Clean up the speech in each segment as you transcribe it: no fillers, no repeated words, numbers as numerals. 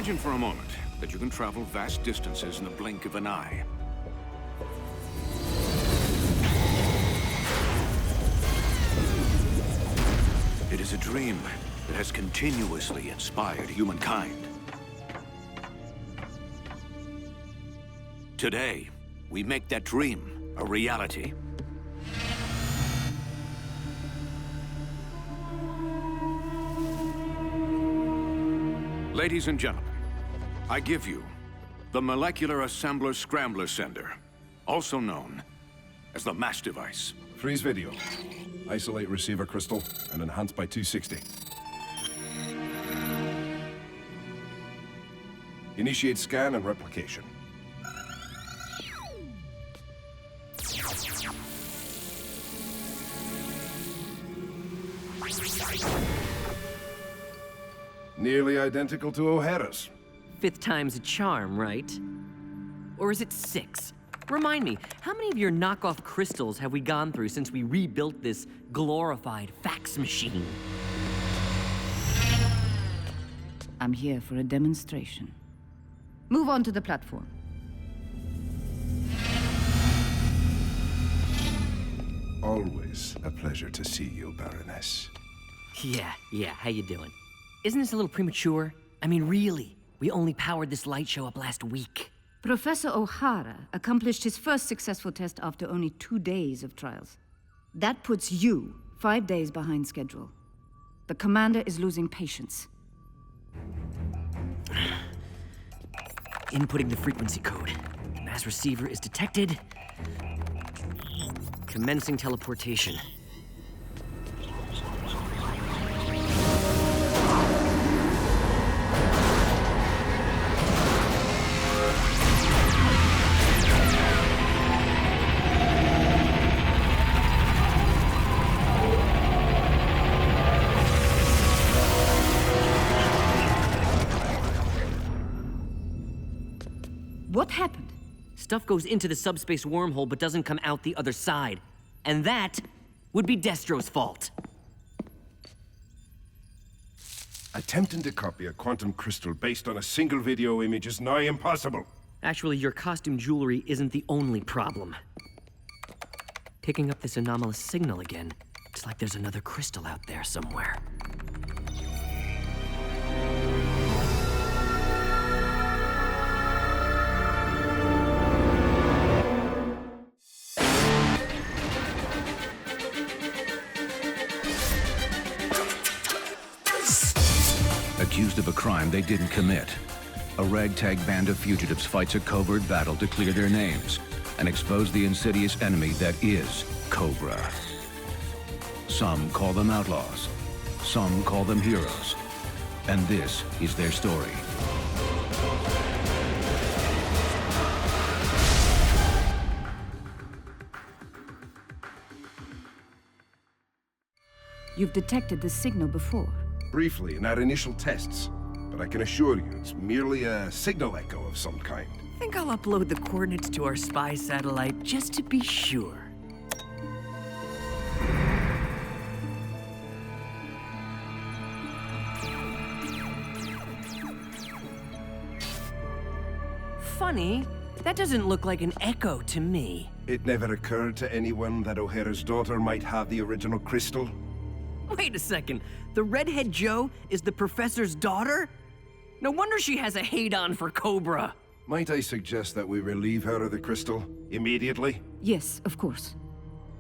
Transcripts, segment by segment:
Imagine for a moment that you can travel vast distances in the blink of an eye. It is a dream that has continuously inspired humankind. Today, we make that dream a reality. Ladies and gentlemen, I give you the Molecular Assembler Scrambler Sender, also known as the M.A.S. device. Freeze video. Isolate receiver crystal and enhance by 260. Initiate scan and replication. Nearly identical to O'Hara's. 5th time's a charm, right? Or is it 6? Remind me, how many of your knockoff crystals have we gone through since we rebuilt this glorified fax machine? I'm here for a demonstration. Move on to the platform. Always a pleasure to see you, Baroness. Yeah, how you doing? Isn't this a little premature? I mean, really, we only powered this light show up last week. Professor O'Hara accomplished his first successful test after only 2 days of trials. That puts you 5 days behind schedule. The commander is losing patience. Inputting the frequency code. M.A.S. receiver is detected. Commencing teleportation. What happened? Stuff goes into the subspace wormhole but doesn't come out the other side. And that would be Destro's fault. Attempting to copy a quantum crystal based on a single video image is nigh impossible. Actually, your costume jewelry isn't the only problem. Picking up this anomalous signal again. It's like there's another crystal out there somewhere. Accused of a crime they didn't commit. A ragtag band of fugitives fights a covert battle to clear their names and expose the insidious enemy that is Cobra. Some call them outlaws, some call them heroes, and this is their story. You've detected the signal before. Briefly in our initial tests, but I can assure you it's merely a signal echo of some kind. I think I'll upload the coordinates to our spy satellite just to be sure. Funny, that doesn't look like an echo to me. It never occurred to anyone that O'Hara's daughter might have the original crystal? Wait a second, the redhead Joe is the professor's daughter? No wonder she has a hate-on for Cobra. Might I suggest that we relieve her of the crystal immediately? Yes, of course.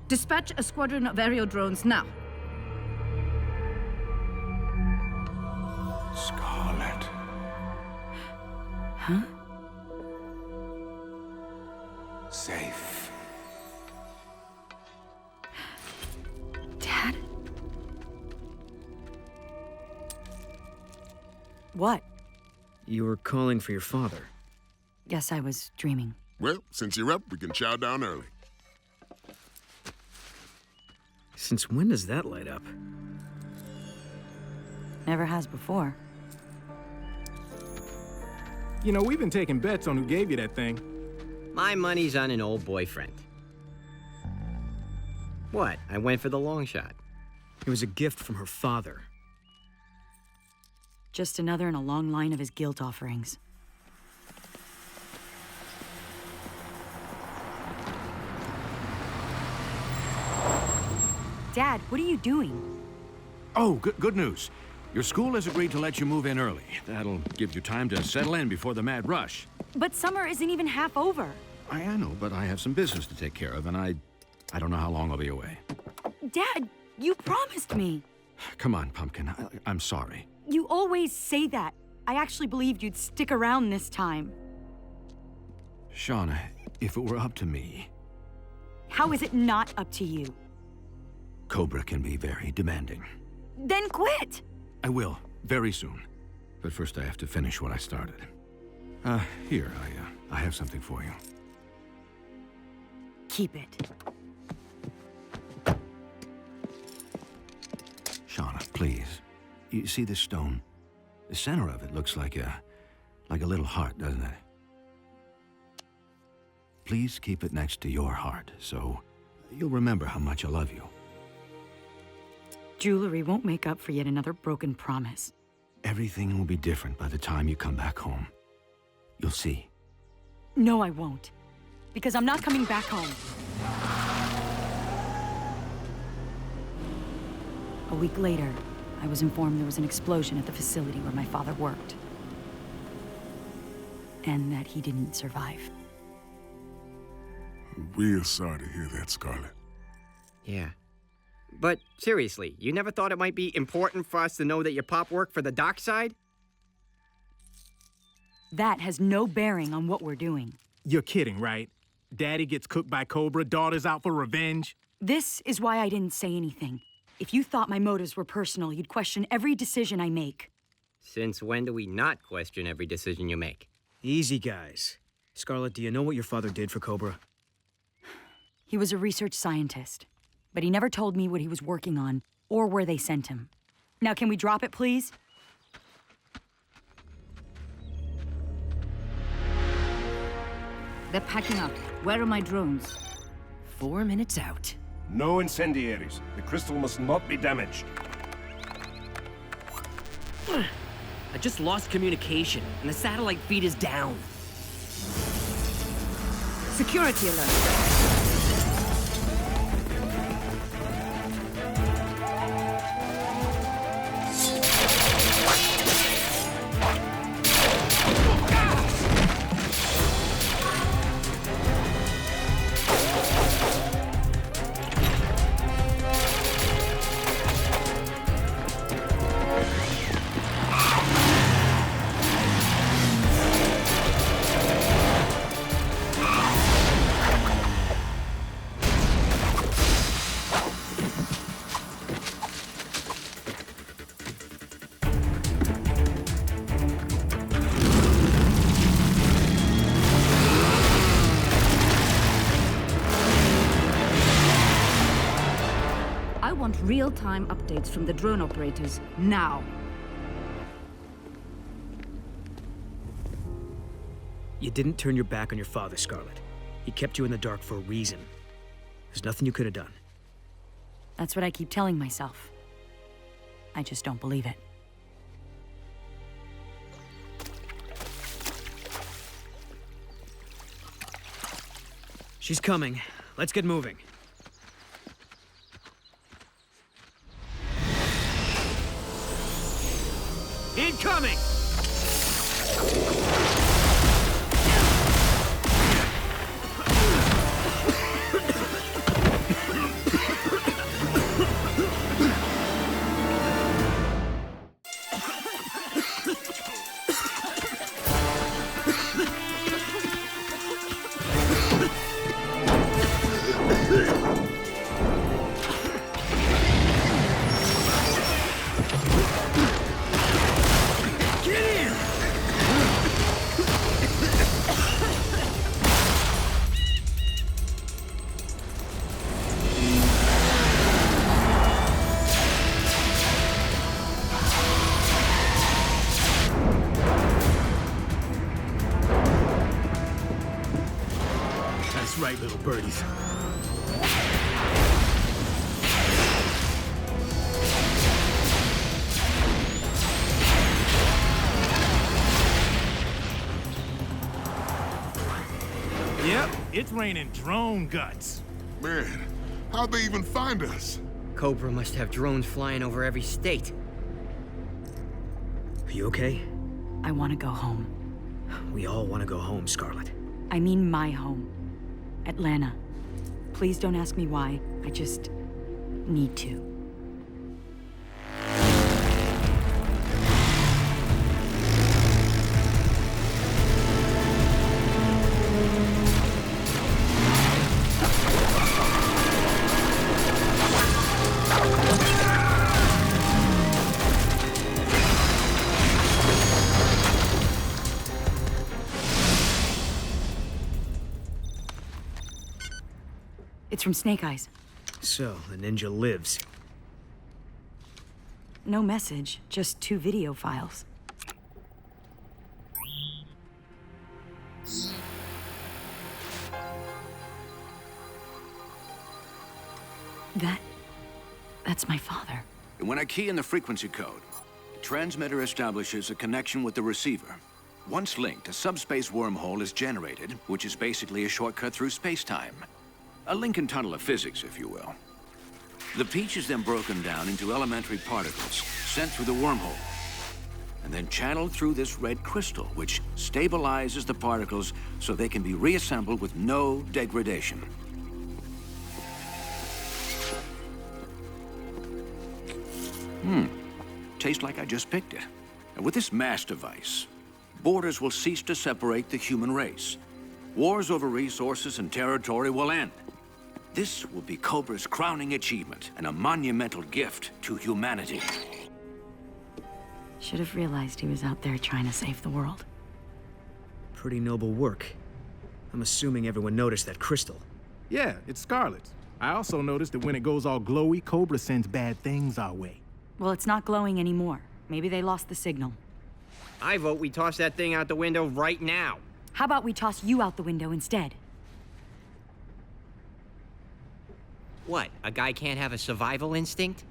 Dispatch a squadron of aerial drones now. Scarlett. Huh? Safe. Dad? What? You were calling for your father. Guess I was dreaming. Well, since you're up, we can chow down early. Since when does that light up? Never has before. You know, we've been taking bets on who gave you that thing. My money's on an old boyfriend. What? I went for the long shot. It was a gift from her father. Just another in a long line of his guilt offerings. Dad, what are you doing? Oh, good news. Your school has agreed to let you move in early. That'll give you time to settle in before the mad rush. But summer isn't even half over. I know, but I have some business to take care of, and I don't know how long I'll be away. Dad, you promised me. Come on, Pumpkin. I'm sorry. You always say that. I actually believed you'd stick around this time. Shauna, if it were up to me... How is it not up to you? Cobra can be very demanding. Then quit! I will, very soon. But first I have to finish what I started. Here, I have something for you. Keep it. Shauna, please. You see this stone? The center of it looks like a little heart, doesn't it? Please keep it next to your heart, so you'll remember how much I love you. Jewelry won't make up for yet another broken promise. Everything will be different by the time you come back home. You'll see. No, I won't. Because I'm not coming back home. A week later, I was informed there was an explosion at the facility where my father worked. And that he didn't survive. Real sorry to hear that, Scarlett. Yeah. But seriously, you never thought it might be important for us to know that your pop worked for the dark side? That has no bearing on what we're doing. You're kidding, right? Daddy gets cooked by Cobra, daughter's out for revenge. This is why I didn't say anything. If you thought my motives were personal, you'd question every decision I make. Since when do we not question every decision you make? Easy, guys. Scarlett, do you know what your father did for Cobra? He was a research scientist, but he never told me what he was working on or where they sent him. Now, can we drop it, please? They're packing up. Where are my drones? 4 minutes out. No incendiaries. The crystal must not be damaged. I just lost communication, and the satellite feed is down. Security alert. Real-time updates from the drone operators, now. You didn't turn your back on your father, Scarlett. He kept you in the dark for a reason. There's nothing you could have done. That's what I keep telling myself. I just don't believe it. She's coming. Let's get moving. Incoming! Right, little birdies. Yep, it's raining drone guts. Man, how'd they even find us? Cobra must have drones flying over every state. Are you okay? I want to go home. We all want to go home, Scarlett. I mean my home. Atlanta. Please don't ask me why. I just need to. It's from Snake Eyes. So, the ninja lives. No message, just 2 video files. That's my father. When I key in the frequency code, the transmitter establishes a connection with the receiver. Once linked, a subspace wormhole is generated, which is basically a shortcut through space-time. A Lincoln tunnel of physics, if you will. The peach is then broken down into elementary particles, sent through the wormhole, and then channeled through this red crystal, which stabilizes the particles so they can be reassembled with no degradation. Tastes like I just picked it. And with this M.A.S. device, borders will cease to separate the human race. Wars over resources and territory will end. This will be Cobra's crowning achievement and a monumental gift to humanity. Should have realized he was out there trying to save the world. Pretty noble work. I'm assuming everyone noticed that crystal. Yeah, it's Scarlett's. I also noticed that when it goes all glowy, Cobra sends bad things our way. Well, it's not glowing anymore. Maybe they lost the signal. I vote we toss that thing out the window right now. How about we toss you out the window instead? What, a guy can't have a survival instinct?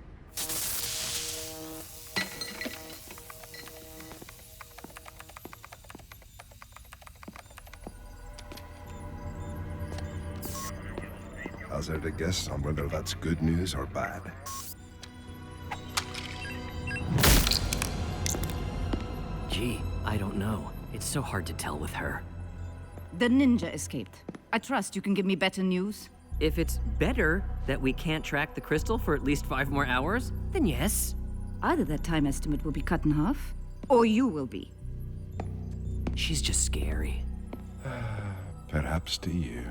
Hazard a guess on whether that's good news or bad. Gee, I don't know. It's so hard to tell with her. The ninja escaped. I trust you can give me better news. If it's better that we can't track the crystal for at least 5 more hours, then yes. Either that time estimate will be cut in half, or you will be. She's just scary. Perhaps to you.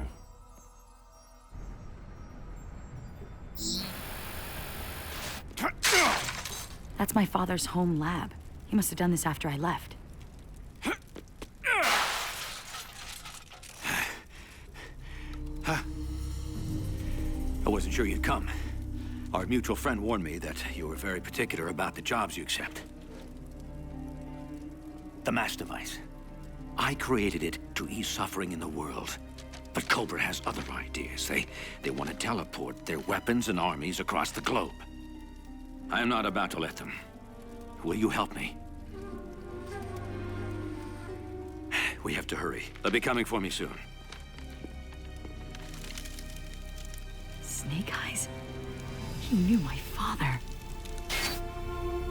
That's my father's home lab. He must have done this after I left. I wasn't sure you'd come. Our mutual friend warned me that you were very particular about the jobs you accept. The M.A.S. device. I created it to ease suffering in the world. But Cobra has other ideas. They want to teleport their weapons and armies across the globe. I am not about to let them. Will you help me? We have to hurry. They'll be coming for me soon. Snake Eyes? He knew my father.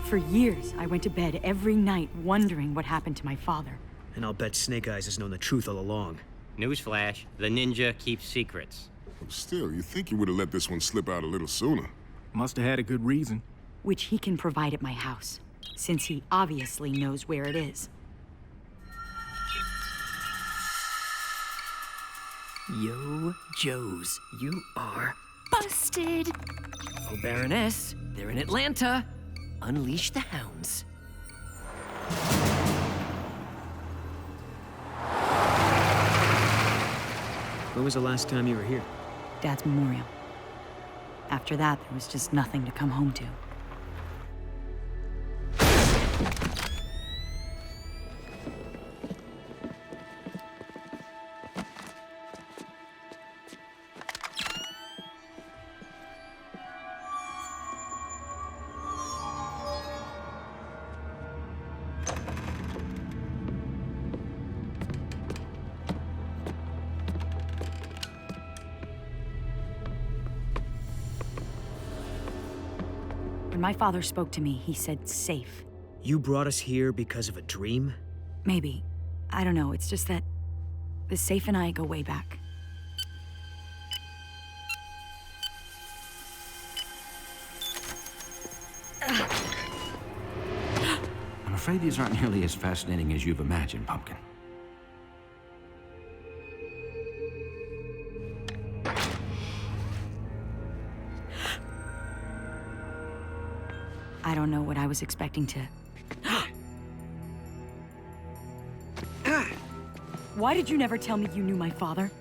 For years, I went to bed every night wondering what happened to my father. And I'll bet Snake Eyes has known the truth all along. Newsflash, the ninja keeps secrets. Still, you think you would have let this one slip out a little sooner. Must have had a good reason. Which he can provide at my house, since he obviously knows where it is. Yo, Joes, you are busted. Oh, Baroness, they're in Atlanta. Unleash the hounds. When was the last time you were here? Dad's memorial. After that, there was just nothing to come home to. When my father spoke to me, he said safe. You brought us here because of a dream? Maybe. I don't know, it's just that the safe and I go way back. I'm afraid these aren't nearly as fascinating as you've imagined, Pumpkin. I don't know what I was expecting to... Why did you never tell me you knew my father?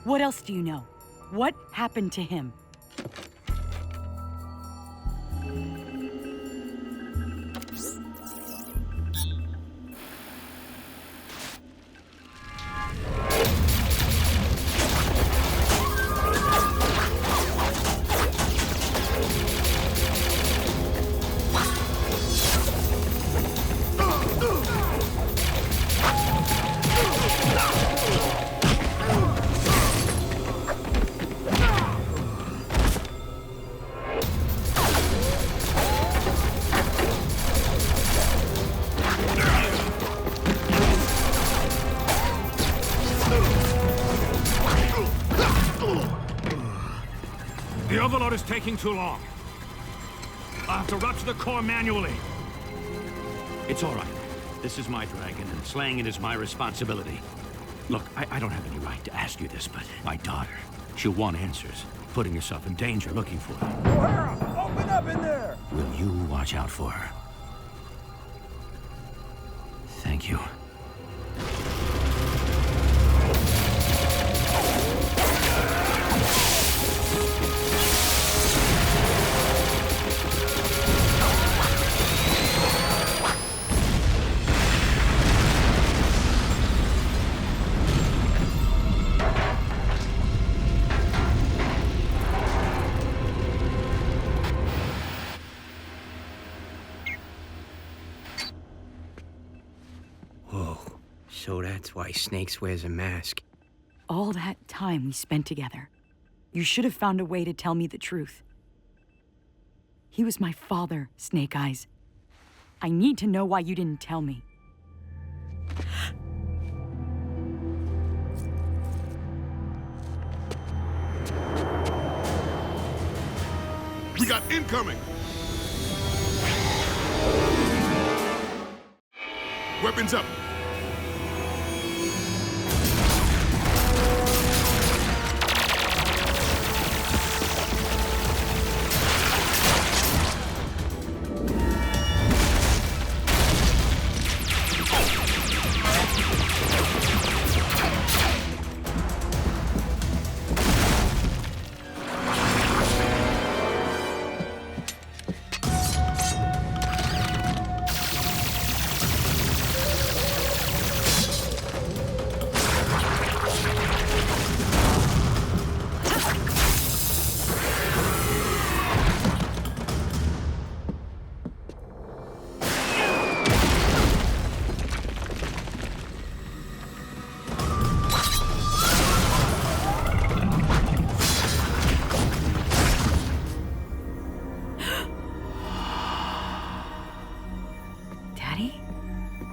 What else do you know? What happened to him? The overload is taking too long. I'll have to rupture the core manually. It's all right. This is my dragon, and slaying it is my responsibility. Look, I don't have any right to ask you this, but my daughter, she'll want answers. Putting herself in danger looking for them. O'Hara, open up in there! Will you watch out for her? Thank you. So that's why Snakes wears a mask. All that time we spent together. You should have found a way to tell me the truth. He was my father, Snake Eyes. I need to know why you didn't tell me. We got incoming! Weapons up!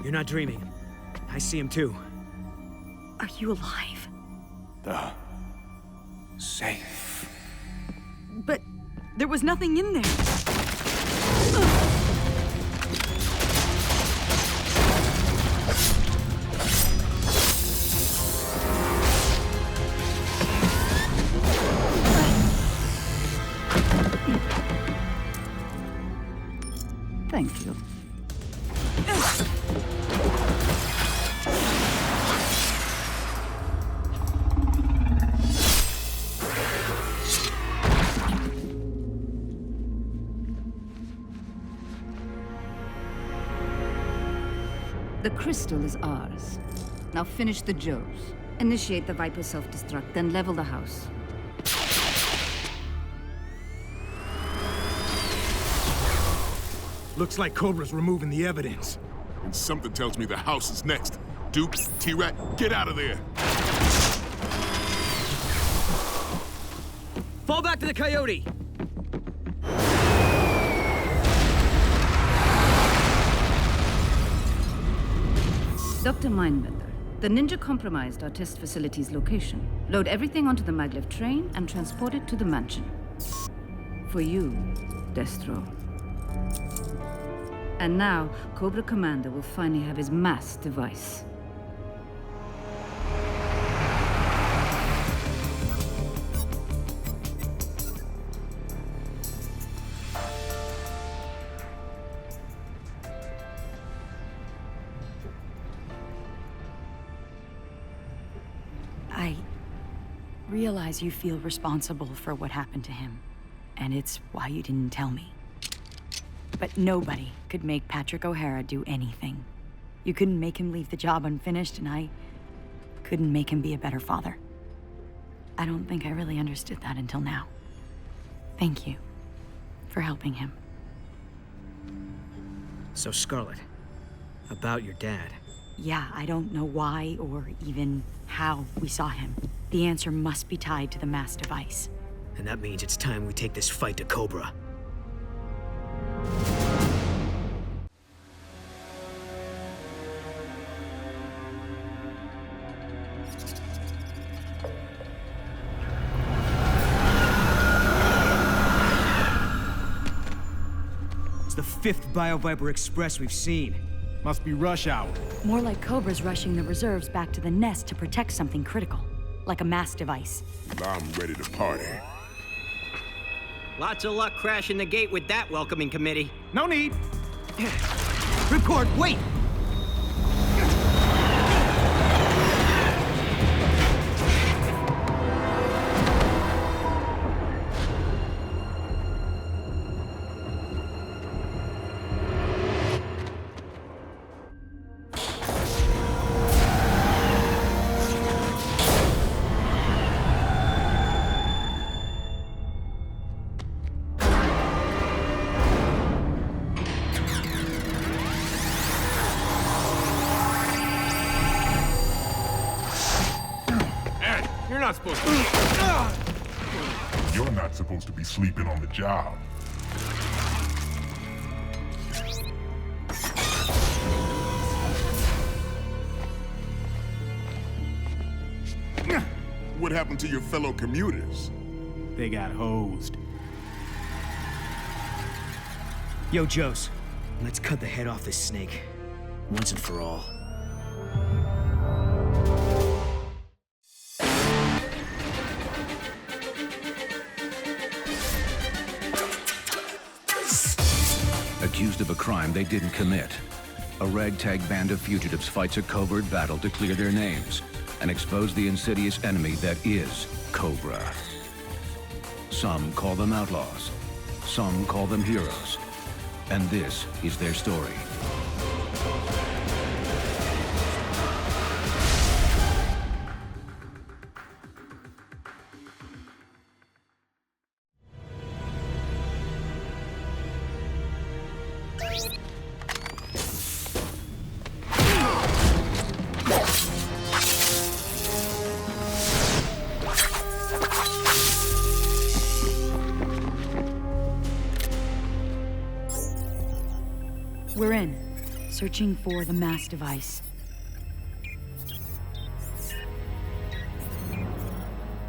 You're not dreaming. I see him too. Are you alive? The safe. But there was nothing in there. Thank you. The crystal is ours. Now finish the Joes. Initiate the Viper self-destruct, then level the house. Looks like Cobra's removing the evidence. And something tells me the house is next. Duke, T-Rat, get out of there! Fall back to the Coyote! Dr. Mindbender, the ninja compromised our test facility's location. Load everything onto the maglev train and transport it to the mansion. For you, Destro. And now, Cobra Commander will finally have his M.A.S. device. I realize you feel responsible for what happened to him, and it's why you didn't tell me. But nobody could make Patrick O'Hara do anything. You couldn't make him leave the job unfinished, and I couldn't make him be a better father. I don't think I really understood that until now. Thank you for helping him. So, Scarlett, about your dad. Yeah, I don't know why or even how we saw him. The answer must be tied to the M.A.S. device. And that means it's time we take this fight to Cobra. It's the 5th BioViper Express we've seen. Must be rush hour. More like Cobra's rushing the reserves back to the nest to protect something critical, like a M.A.S. device. I'm ready to party. Lots of luck crashing the gate with that welcoming committee. No need. Ripcord, wait! You're not supposed to be sleeping on the job. What happened to your fellow commuters? They got hosed. Yo, Joes, let's cut the head off this snake, once and for all. Accused of a crime they didn't commit. A ragtag band of fugitives fights a covert battle to clear their names and expose the insidious enemy that is Cobra. Some call them outlaws, some call them heroes, and this is their story. We're in, searching for the M.A.S. device.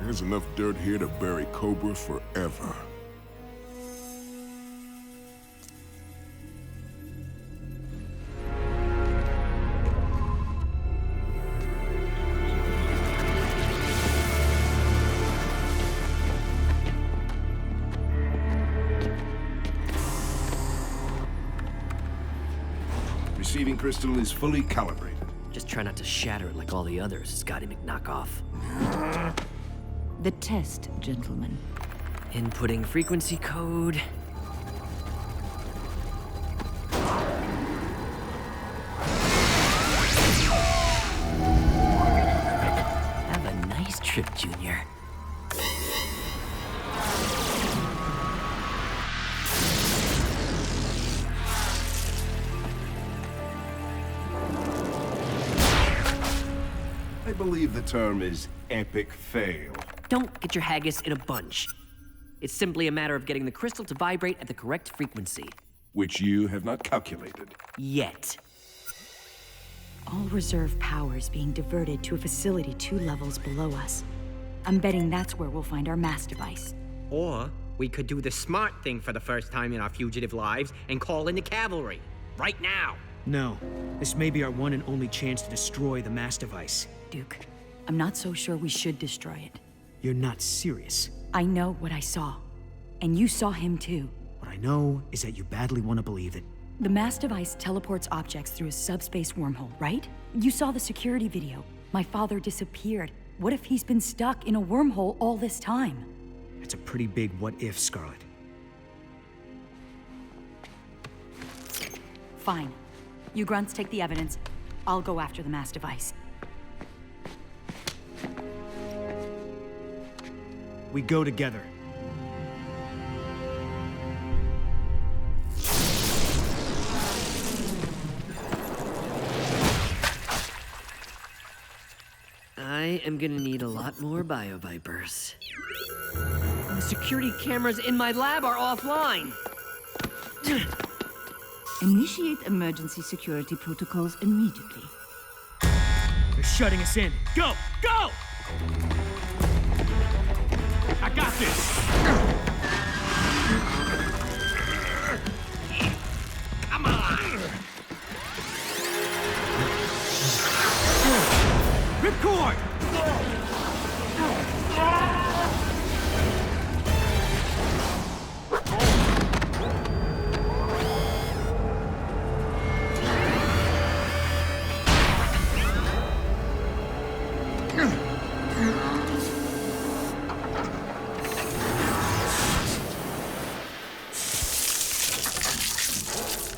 There's enough dirt here to bury Cobra forever. Receiving crystal is fully calibrated. Just try not to shatter it like all the others, Scotty McKnockoff. The test, gentlemen. Inputting frequency code. Have a nice trip, Junior. I believe the term is epic fail. Don't get your haggis in a bunch. It's simply a matter of getting the crystal to vibrate at the correct frequency. Which you have not calculated. Yet. All reserve power is being diverted to a facility 2 levels below us. I'm betting that's where we'll find our M.A.S. device. Or we could do the smart thing for the first time in our fugitive lives and call in the cavalry. Right now. No. This may be our one and only chance to destroy the M.A.S. device. Duke, I'm not so sure we should destroy it. You're not serious. I know what I saw. And you saw him too. What I know is that you badly want to believe that. The M.A.S. device teleports objects through a subspace wormhole, right? You saw the security video. My father disappeared. What if he's been stuck in a wormhole all this time? It's a pretty big what-if, Scarlett. Fine. You grunts take the evidence. I'll go after the M.A.S. device. We go together. I am gonna need a lot more biovipers. The security cameras in my lab are offline. Initiate emergency security protocols immediately. They're shutting us in. Go! Go! I got this! Come on! Ripcord!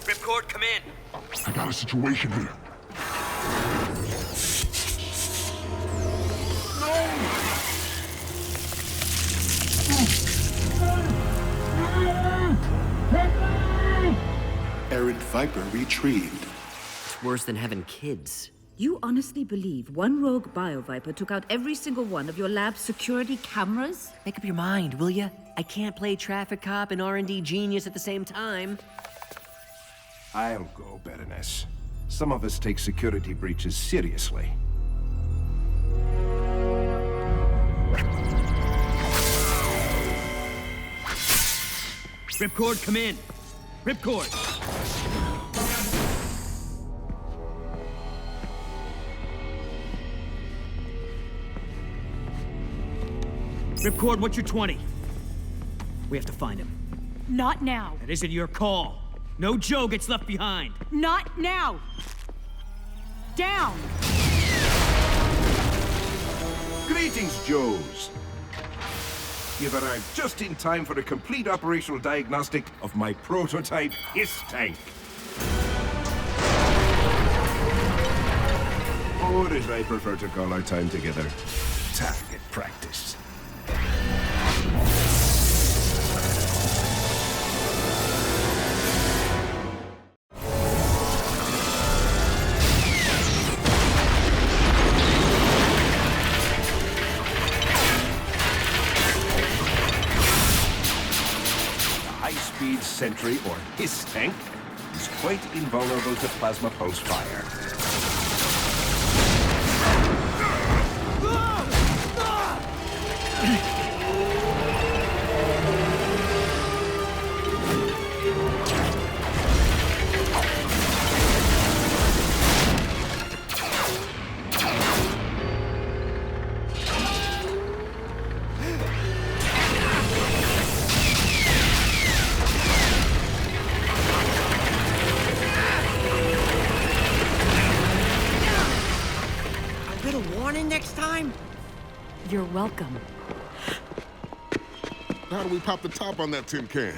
Ripcord, come in. I got a situation here. Errant Viper retrieved. It's worse than having kids. You honestly believe one rogue bioviper took out every single one of your lab's security cameras? Make up your mind, will ya? I can't play traffic cop and R&D genius at the same time. I'll go, Baroness. Some of us take security breaches seriously. Ripcord, come in! Ripcord! Ripcord, what's your 20? We have to find him. Not now. That isn't your call. No Joe gets left behind. Not now! Down! Greetings, Joes. You've arrived just in time for a complete operational diagnostic of my prototype HISS tank. Or as I prefer to call our time together, target practice. High-speed Sentry, or HISS tank, is quite invulnerable to plasma pulse fire. Next time? You're welcome. How do we pop the top on that tin can?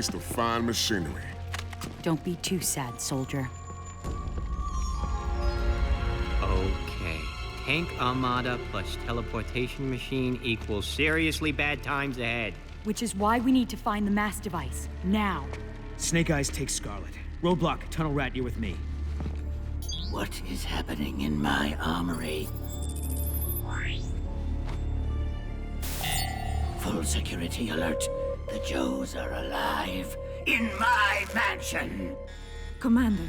taste of fine machinery. Don't be too sad, soldier. Okay. Tank armada plus teleportation machine equals seriously bad times ahead. Which is why we need to find the M.A.S. device, now. Snake Eyes takes Scarlett. Roadblock, Tunnel Rat, you're with me. What is happening in my armory? Full security alert. The Joes are alive in my mansion. Commander,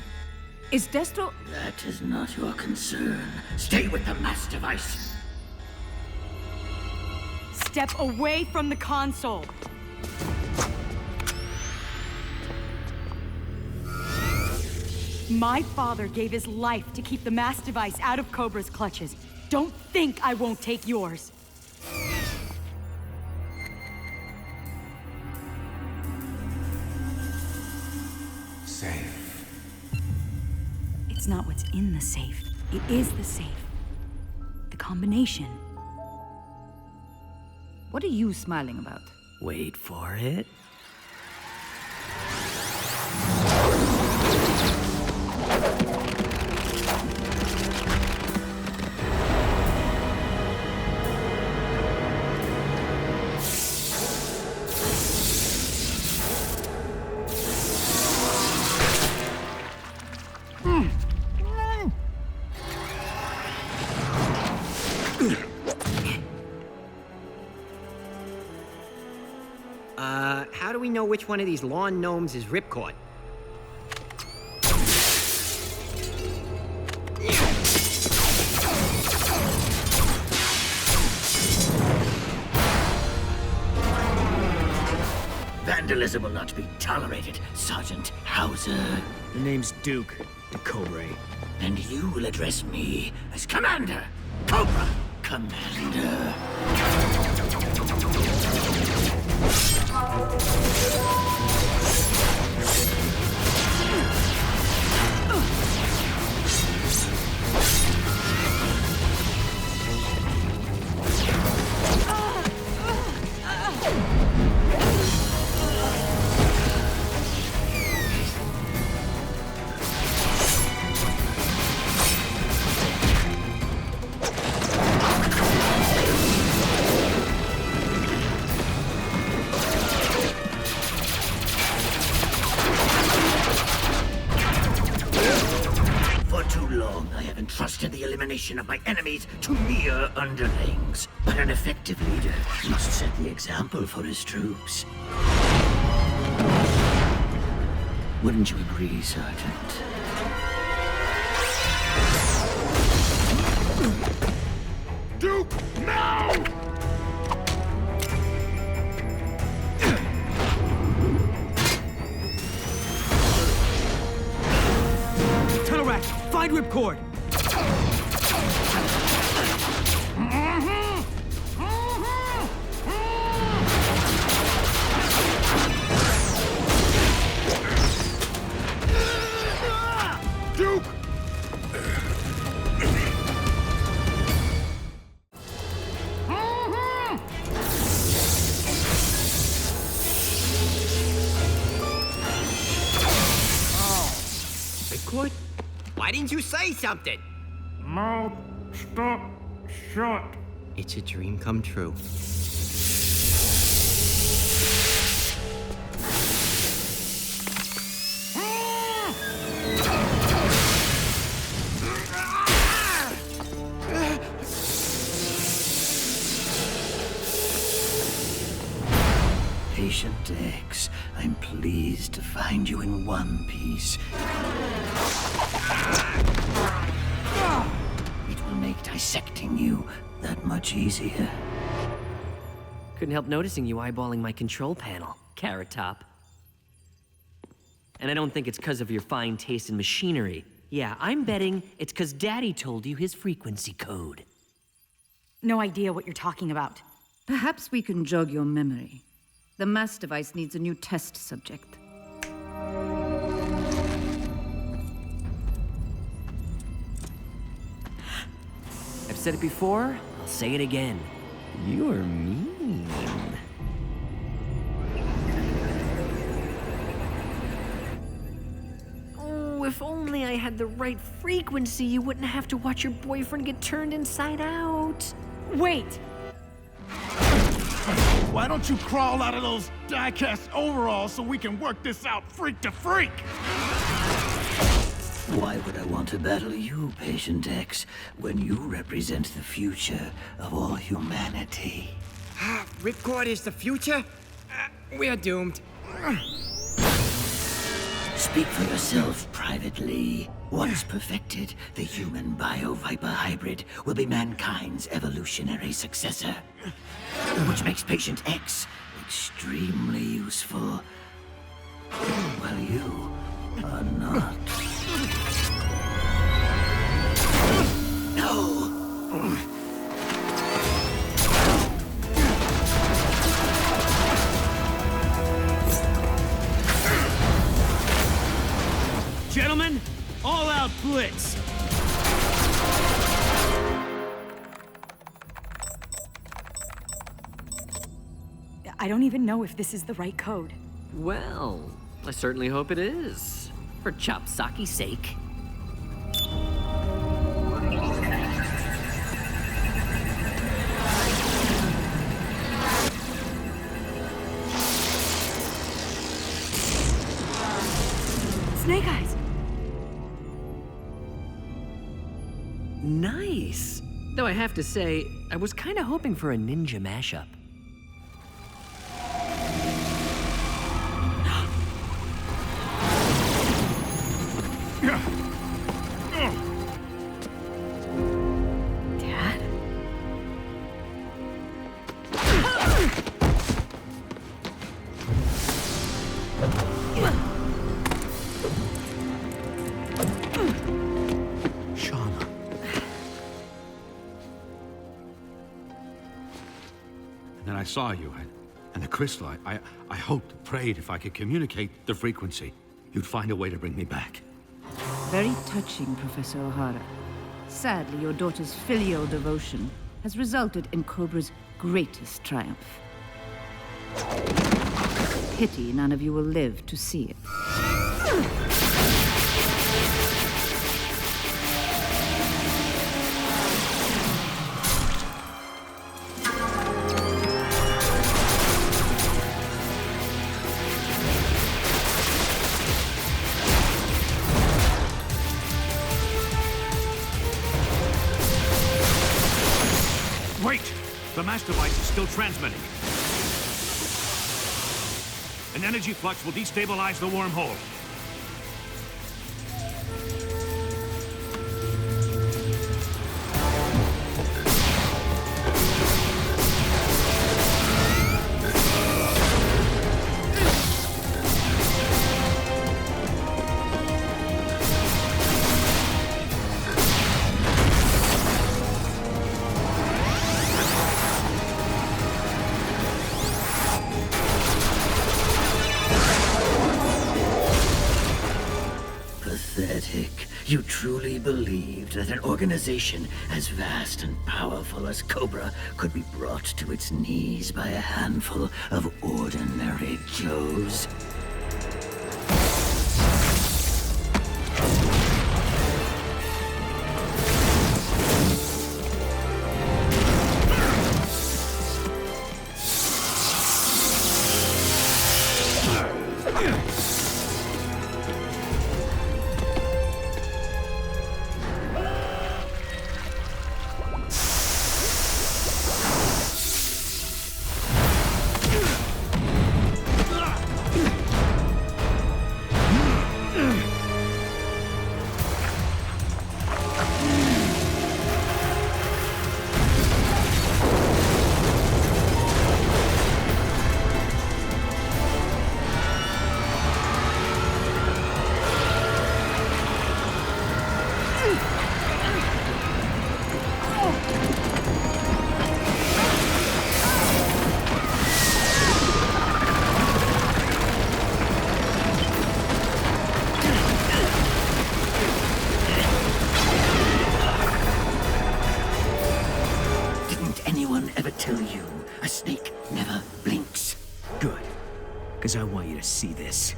is Destro... That is not your concern. Stay with the M.A.S. device. Step away from the console. My father gave his life to keep the M.A.S. device out of Cobra's clutches. Don't think I won't take yours. Safe. It's not what's in the safe. It is the safe. The combination. What are you smiling about? Wait for it. How do we know which one of these lawn gnomes is Ripcord? Vandalism will not be tolerated, Sergeant Hauser. The name's Duke, the Cobra. And you will address me as Commander, Cobra Commander. Entrusted the elimination of my enemies to mere underlings. But an effective leader must set the example for his troops. Wouldn't you agree, Sergeant? Duke, now! Tunnel Rat, find Ripcord! Duke! Ripcord? Why didn't you say something? Mouth stuck shut. It's a dream come true. Patient X, I'm pleased to find you in one piece. It will make dissecting you that much easier. Couldn't help noticing you eyeballing my control panel, Carrot Top. And I don't think it's because of your fine taste in machinery. Yeah, I'm betting it's because Daddy told you his frequency code. No idea what you're talking about. Perhaps we can jog your memory. The M.A.S. device needs a new test subject. I've said it before, I'll say it again. You're mean. If only I had the right frequency, you wouldn't have to watch your boyfriend get turned inside out. Wait! Why don't you crawl out of those die-cast overalls so we can work this out freak to freak? Why would I want to battle you, Patient X, when you represent the future of all humanity? Ripcord is the future? We're doomed. Speak for yourself, Private Lee. Once perfected, the human bio-viper hybrid will be mankind's evolutionary successor. Which makes Patient X extremely useful. While you are not. No! Gentlemen, all-out blitz! I don't even know if this is the right code. Well, I certainly hope it is. For Chopsaki's sake. Snake Eyes! Nice. Though I have to say, I was kind of hoping for a ninja mashup. Dad? And then I saw you, and the crystal. I hoped, prayed if I could communicate the frequency, you'd find a way to bring me back. Very touching, Professor O'Hara. Sadly, your daughter's filial devotion has resulted in Cobra's greatest triumph. Pity none of you will live to see it. Wait! The M.A.S. device is still transmitting. An energy flux will destabilize the wormhole. You truly believed that an organization as vast and powerful as Cobra could be brought to its knees by a handful of ordinary Joes? Because I want you to see this.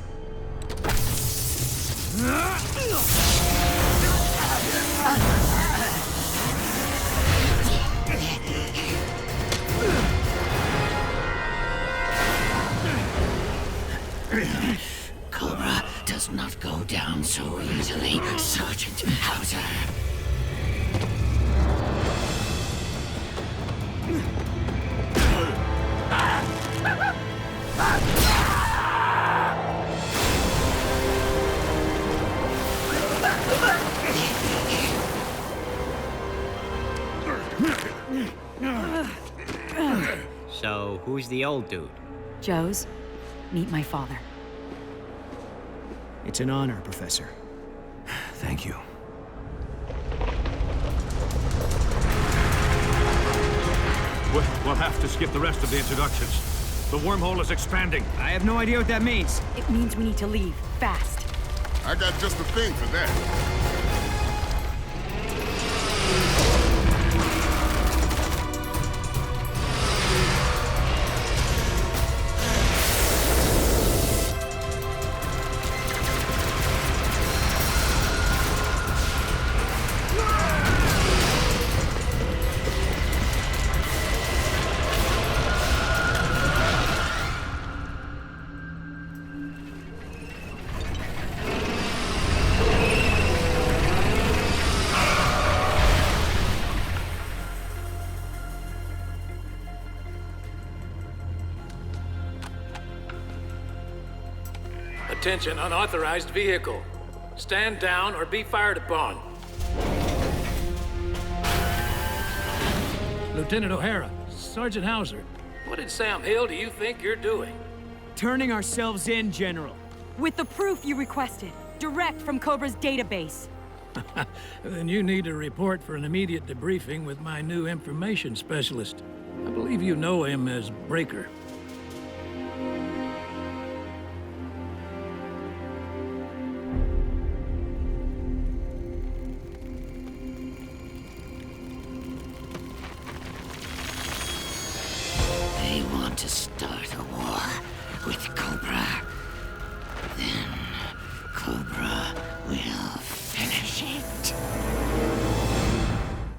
Cobra does not go down so easily, Sergeant Hauser. So, who's the old dude? Joe's. Meet my father. It's an honor, Professor. Thank you. We'll have to skip the rest of the introductions. The wormhole is expanding. I have no idea what that means. It means we need to leave, fast. I got just the thing for that. Attention, unauthorized vehicle. Stand down or be fired upon. Lieutenant O'Hara, Sergeant Hauser, what in Sam Hill do you think you're doing? Turning ourselves in, General. With the proof you requested, direct from Cobra's database. Then you need to report for an immediate debriefing with my new information specialist. I believe you know him as Breaker. They want to start a war with Cobra.